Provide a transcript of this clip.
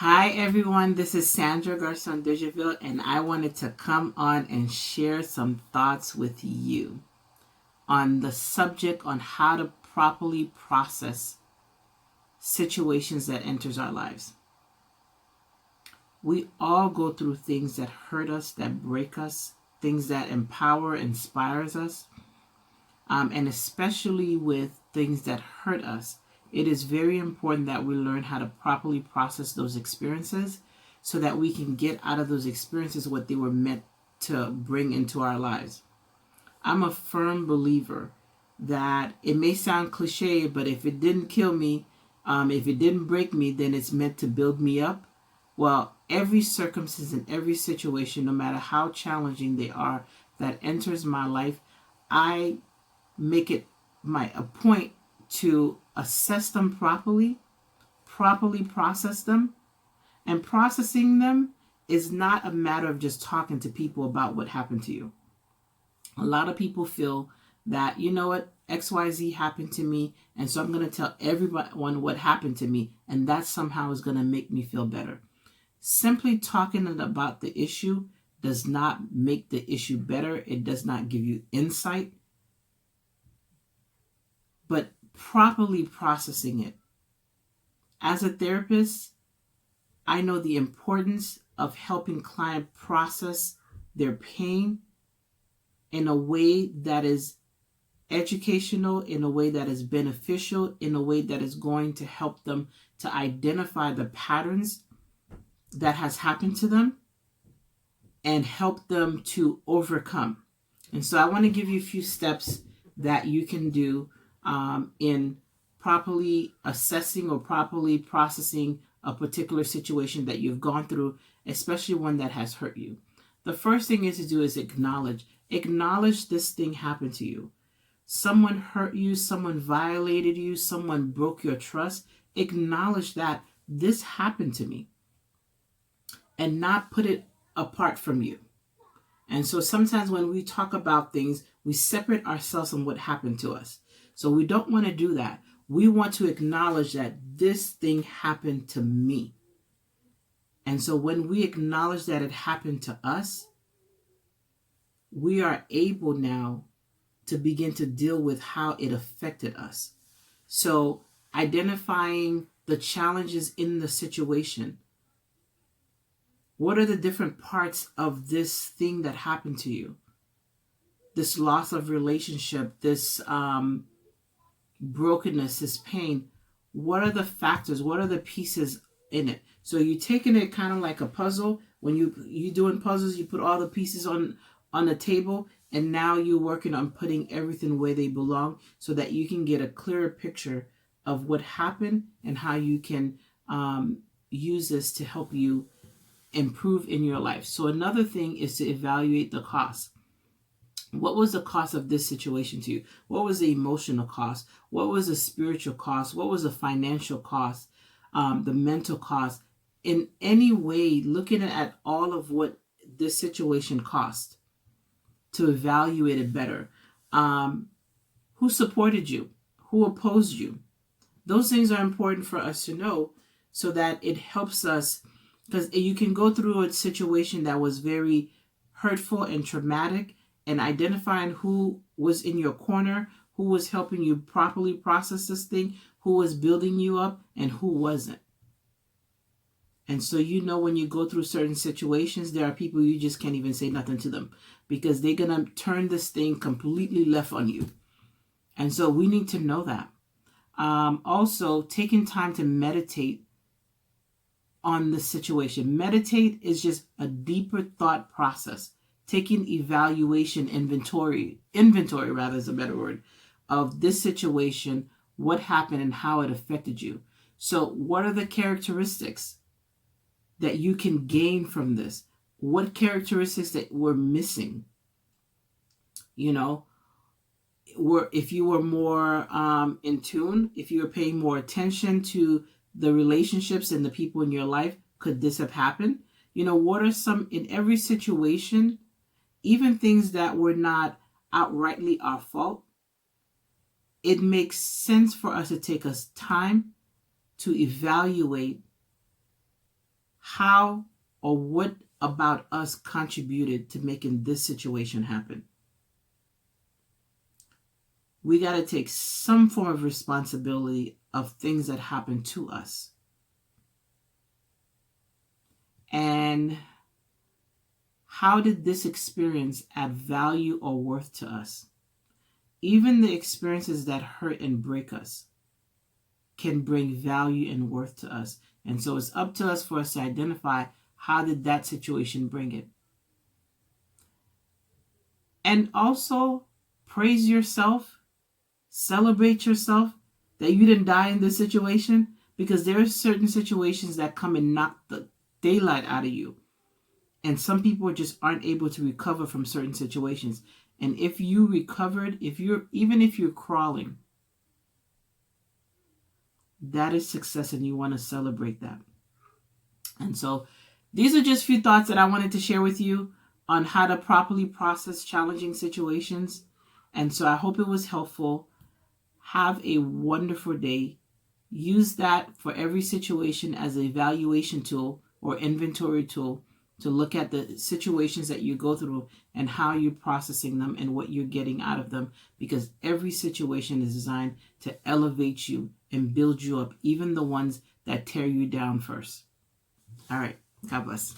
Hi everyone, this is Sandra Garcon Digeville, and I wanted to come on and share some thoughts with you on the subject on how to properly process situations that enters our lives. We all go through things that hurt us, that break us, things that empower, inspires us, and especially with things that hurt us. It is very important that we learn how to properly process those experiences so that we can get out of those experiences what they were meant to bring into our lives. I'm a firm believer that it may sound cliche, but if it didn't kill me, if it didn't break me, then it's meant to build me up. Well, every circumstance and every situation, no matter how challenging they are, that enters my life, I make it a point to assess them properly process them. And processing them is not a matter of just talking to people about what happened to you. A lot of people feel that, you know what, XYZ happened to me, and so I'm going to tell everyone what happened to me, and that somehow is going to make me feel better. Simply talking about the issue does not make the issue better. It does not give you insight. But properly processing it. As a therapist, I know the importance of helping client process their pain in a way that is educational, in a way that is beneficial, in a way that is going to help them to identify the patterns that has happened to them and help them to overcome. And so I want to give you a few steps that you can do in properly assessing or properly processing a particular situation that you've gone through, especially one that has hurt you. The first thing is to do is acknowledge. Acknowledge this thing happened to you. Someone hurt you, someone violated you, someone broke your trust. Acknowledge that this happened to me and not put it apart from you. And so sometimes when we talk about things, we separate ourselves from what happened to us. So we don't want to do that. We want to acknowledge that this thing happened to me. And so when we acknowledge that it happened to us, we are able now to begin to deal with how it affected us. So identifying the challenges in the situation. What are the different parts of this thing that happened to you? This loss of relationship, this brokenness, this pain. What are the factors? What are the pieces in it? So you're taking it kind of like a puzzle. When you're doing puzzles, you put all the pieces on the table, and now you're working on putting everything where they belong so that you can get a clearer picture of what happened and how you can use this to help you improve in your life. So another thing is to evaluate the cost. What was the cost of this situation to you? What was the emotional cost? What was the spiritual cost? What was the financial cost? The mental cost? In any way, looking at all of what this situation cost to evaluate it better. Who supported you? Who opposed you? Those things are important for us to know so that it helps us, because you can go through a situation that was very hurtful and traumatic, and identifying who was in your corner, who was helping you properly process this thing, who was building you up, and who wasn't. And so when you go through certain situations, there are people you just can't even say nothing to them because they're going to turn this thing completely left on you. And so we need to know that. Also, taking time to meditate on the situation. Meditate is just a deeper thought process. Taking inventory rather is a better word, of this situation, what happened and how it affected you. So what are the characteristics that you can gain from this? What characteristics that were missing? If you were more in tune, if you were paying more attention to the relationships and the people in your life, could this have happened? What are some, in every situation, even things that were not outrightly our fault, it makes sense for us to take us time to evaluate how or what about us contributed to making this situation happen. We got to take some form of responsibility of things that happen to us. And how did this experience add value or worth to us? Even the experiences that hurt and break us can bring value and worth to us. And so it's up to us for us to identify, how did that situation bring it? And also praise yourself, celebrate yourself that you didn't die in this situation, because there are certain situations that come and knock the daylight out of you. And some people just aren't able to recover from certain situations. And if you recovered, even if you're crawling, that is success, and you want to celebrate that. And so these are just a few thoughts that I wanted to share with you on how to properly process challenging situations. And so I hope it was helpful. Have a wonderful day. Use that for every situation as an evaluation tool or inventory tool to look at the situations that you go through and how you're processing them and what you're getting out of them, because every situation is designed to elevate you and build you up, even the ones that tear you down first. All right. God bless.